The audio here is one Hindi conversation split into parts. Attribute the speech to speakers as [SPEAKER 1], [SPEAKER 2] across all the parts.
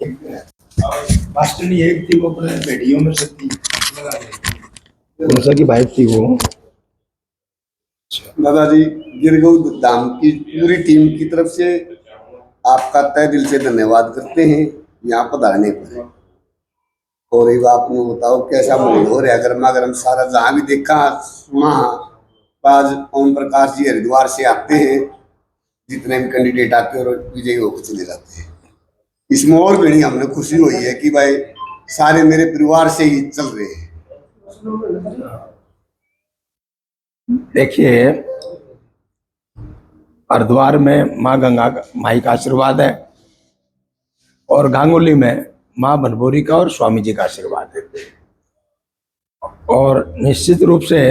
[SPEAKER 1] मास्टर ने एक थी वो अपने वीडियो में सकती कौन सा की बाइक थी वो।
[SPEAKER 2] दादाजी गिरगांव धाम की पूरी टीम की तरफ से आपका तहे दिल से धन्यवाद करते हैं यहाँ पधारने पर। और ये आप मुझे बताओ कैसा माहौल हो रहा है गर्मा गर्म सारा जहाँ भी देखा सुना। आज ओम प्रकाश जी हरिद्वार से आते हैं, जितने भी कैंडिडेट आते हैं और विजयी होकर चले जाते हैं। इसमें और बड़ी हमने खुशी हुई है कि भाई सारे मेरे परिवार से ही चल रहे हैं।
[SPEAKER 1] देखिए हरिद्वार में माँ गंगा माई का आशीर्वाद है और गांगुली में माँ बनभोरी का और स्वामी जी का आशीर्वाद है। और निश्चित रूप से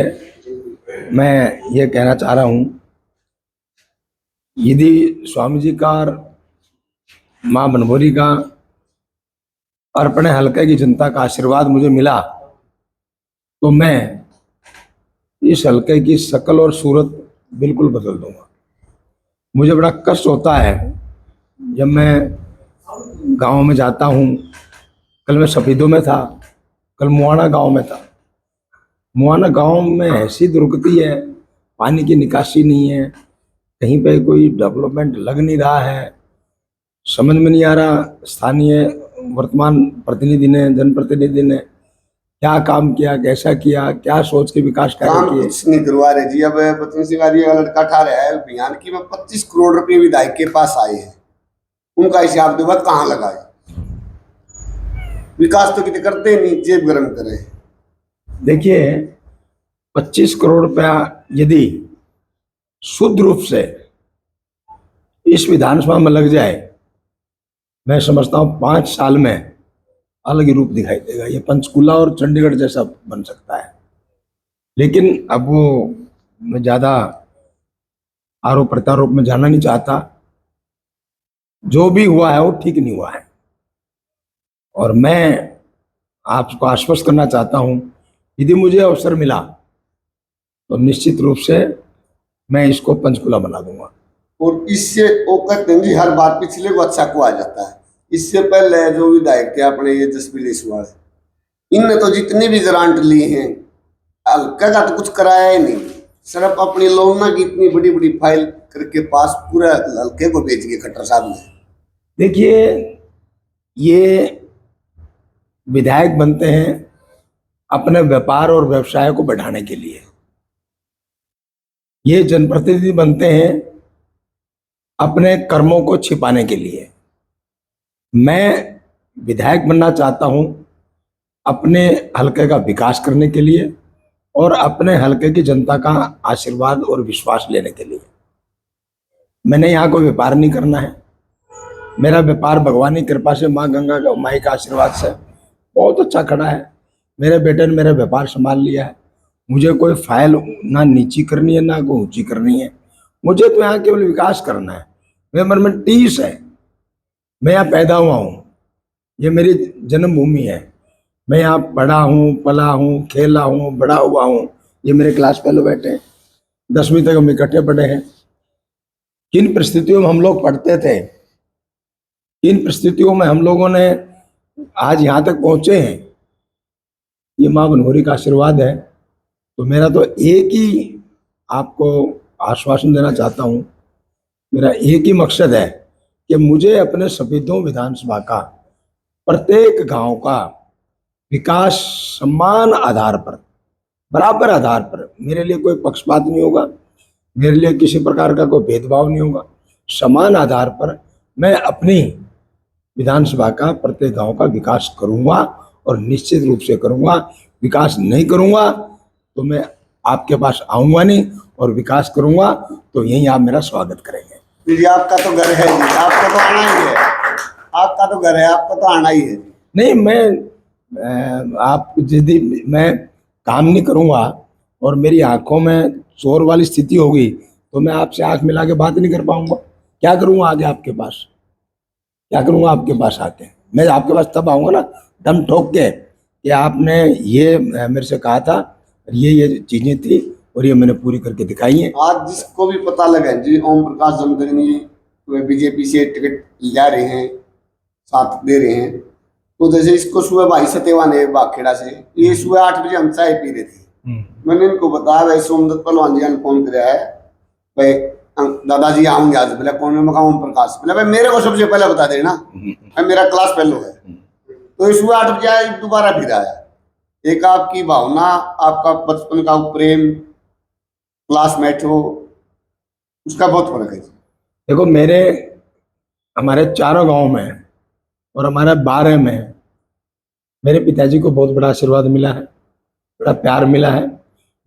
[SPEAKER 1] मैं ये कहना चाह रहा हूँ, यदि स्वामी जी का और माँ बनभोरी का और अपने हल्के की जनता का आशीर्वाद मुझे मिला तो मैं इस हल्के की शक्ल और सूरत बिल्कुल बदल दूंगा। मुझे बड़ा कष्ट होता है जब मैं गांव में जाता हूँ। कल मैं सफीदों में था, कल मुआना गांव में था। मुआना गांव में ऐसी दुर्गति है, पानी की निकासी नहीं है, कहीं पे कोई डेवलपमेंट लग नहीं रहा है। समझ में नहीं आ रहा स्थानीय वर्तमान प्रतिनिधि ने, जनप्रतिनिधि ने क्या काम किया, कैसा किया, क्या सोच के विकास कार्य किए।
[SPEAKER 2] कुछ नहीं करवा रहे जी। अब बचन सिंह का लड़का ठा रहा है अभियान की में 25 करोड़ रुपए विधायक के पास आए हैं, उनका हिसाब दो कहाँ लगाए। विकास तो कितने करते नहीं, जेब गरम करे।
[SPEAKER 1] देखिए 25 करोड़ रुपया यदि शुद्ध रूप से इस विधानसभा में लग जाए, मैं समझता हूँ 5 साल में अलग ही रूप दिखाई देगा। ये पंचकुला और चंडीगढ़ जैसा बन सकता है। लेकिन अब वो मैं ज़्यादा आरोप प्रत्यारोप में जाना नहीं चाहता। जो भी हुआ है वो ठीक नहीं हुआ है और मैं आपको आश्वस्त करना चाहता हूँ, यदि मुझे अवसर मिला तो निश्चित रूप से मैं इसको पंचकुला बना दूंगा।
[SPEAKER 2] और इससे वो कहते हैं जी हर बार पिछले को अच्छा को आ जाता है। इससे पहले जो विधायक थे अपने ये जसबिलेश वाले, इनने तो जितने भी ग्रांट लिए हैं हल्का का तो कुछ कराया ही नहीं। सिर्फ अपनी लोना की इतनी बड़ी बड़ी फाइल करके पास पूरा हल्के को बेच गए खट्टर साहब ने।
[SPEAKER 1] देखिए ये विधायक बनते हैं अपने व्यापार और व्यवसाय को बढ़ाने के लिए, ये जनप्रतिनिधि बनते हैं अपने कर्मों को छिपाने के लिए। मैं विधायक बनना चाहता हूं अपने हलके का विकास करने के लिए और अपने हलके की जनता का आशीर्वाद और विश्वास लेने के लिए। मैंने यहाँ कोई व्यापार नहीं करना है। मेरा व्यापार भगवान की कृपा से, माँ गंगा का माई का आशीर्वाद से बहुत अच्छा खड़ा है। मेरे बेटे ने मेरा व्यापार संभाल लिया है। मुझे कोई फाइल ना नीची करनी है ना कोई ऊंची करनी है। मुझे तो यहाँ केवल विकास करना है। मेरे मन में टीस है। मैं यहाँ पैदा हुआ हूँ, ये मेरी जन्मभूमि है। मैं यहाँ पढ़ा हूँ, पला हूँ, खेला हूँ, बड़ा हुआ हूँ। ये मेरे क्लास फेलो बैठे हैं, 10वीं तक हम इकट्ठे पढ़े हैं। किन परिस्थितियों में हम लोग पढ़ते थे, किन परिस्थितियों में हम लोगों ने आज यहाँ तक पहुँचे हैं, ये माँ बनभोरी का आशीर्वाद है। तो मेरा तो एक ही आपको आश्वासन देना चाहता हूँ, मेरा एक ही मकसद है कि मुझे अपने सफीदों विधानसभा का प्रत्येक गांव का विकास समान आधार पर, बराबर आधार पर, मेरे लिए कोई पक्षपात नहीं होगा, मेरे लिए किसी प्रकार का कोई भेदभाव नहीं होगा। समान आधार पर मैं अपनी विधानसभा का प्रत्येक गांव का विकास करूंगा और निश्चित रूप से करूंगा। विकास नहीं करूंगा तो मैं आपके पास आऊंगा नहीं, और विकास करूंगा तो यहीं आप मेरा स्वागत करेंगे।
[SPEAKER 2] जी आपका तो घर है जी, आपका तो आना ही है। आपका तो घर है, आपका तो आना ही है।
[SPEAKER 1] नहीं, मैं आप यदि मैं काम नहीं करूंगा और मेरी आंखों में चोर वाली स्थिति होगी तो मैं आपसे आंख मिला के बात नहीं कर पाऊंगा। क्या करूंगा आगे आपके पास, क्या करूंगा आपके पास आके? मैं आपके पास तब आऊंगा ना दम ठोक के कि आपने ये मेरे से कहा था, ये चीजें थी और ये मैंने पूरी करके दिखाई है।
[SPEAKER 2] आज जिसको भी पता लगा जी ओम प्रकाश जमदग्नि बीजेपी से टिकट ले रहे हैं, साथ दे रहे हैं। तो जैसे इसको सुबह भाई सत्यवान है बाखेड़ा से, ये सुबह 8 बजे हम चाय पी रहे थे। मैंने इनको बताया भाई सोमदत्त पहलवान जी ने फोन किया है भाई, दादाजी आऊंगे आज। बोला कौन? मैं ओम प्रकाश। बोला भाई मेरे को सबसे पहले बता देना, मेरा क्लास फेलो है। तो ये सुबह 8 बजे आया, दोबारा फिर आया। एक आपकी भावना, आपका बचपन का प्रेम, क्लासमेट हो, उसका बहुत फर्क है।
[SPEAKER 1] देखो हमारे चारों गांव में और हमारे 12 में मेरे पिताजी को बहुत बड़ा आशीर्वाद मिला है, बड़ा प्यार मिला है।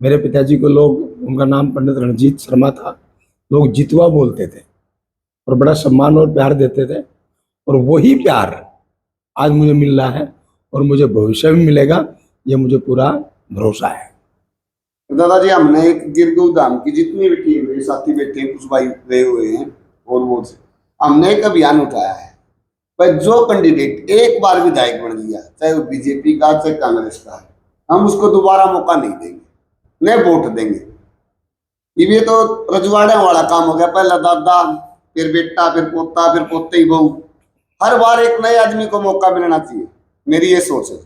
[SPEAKER 1] मेरे पिताजी को उनका नाम पंडित रणजीत शर्मा था, लोग जितवा बोलते थे और बड़ा सम्मान और प्यार देते थे। और वही प्यार आज मुझे मिल रहा है और मुझे भविष्य में मिलेगा, ये मुझे पूरा भरोसा है।
[SPEAKER 2] दादाजी हमने एक गिरगांव धाम की जितनी भी टीम है, साथी बैठे हैं, कुछ भाई गए हुए हैं और वो से हमने एक अभियान उठाया है भाई, जो कैंडिडेट एक बार विधायक बन गया, चाहे वो बीजेपी का चाहे कांग्रेस का है, हम उसको दोबारा मौका नहीं देंगे, नहीं वोट देंगे। ये तो रजवाड़े वाला काम हो गया, पहला दादा फिर बेटा फिर पोता फिर पोते ही बहू। हर बार एक नए आदमी को मौका मिलना चाहिए, मेरी ये सोच है।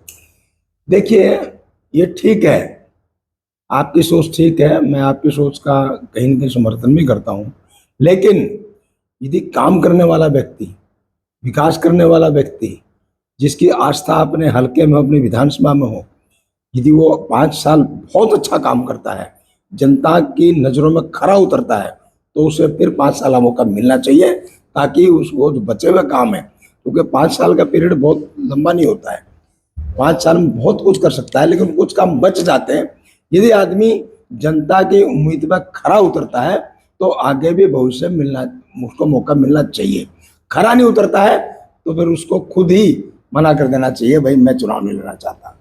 [SPEAKER 1] देखिए ये ठीक है, आपकी सोच ठीक है, मैं आपकी सोच का कहीं न कहीं समर्थन भी करता हूँ। लेकिन यदि काम करने वाला व्यक्ति, विकास करने वाला व्यक्ति, जिसकी आस्था अपने हलके में, अपनी विधानसभा में हो, यदि वो 5 साल बहुत अच्छा काम करता है, जनता की नज़रों में खरा उतरता है, तो उसे फिर 5 साल का मौका मिलना चाहिए, ताकि उसको जो बचे हुए काम है, क्योंकि 5 साल का पीरियड बहुत लंबा नहीं होता है। 5 साल में बहुत कुछ कर सकता है, लेकिन कुछ काम बच जाते हैं। यदि आदमी जनता की उम्मीद पर खरा उतरता है तो आगे भी भविष्य मिलना, उसको मौका मिलना चाहिए। खरा नहीं उतरता है तो फिर उसको खुद ही मना कर देना चाहिए, भाई मैं चुनाव नहीं लड़ना चाहता।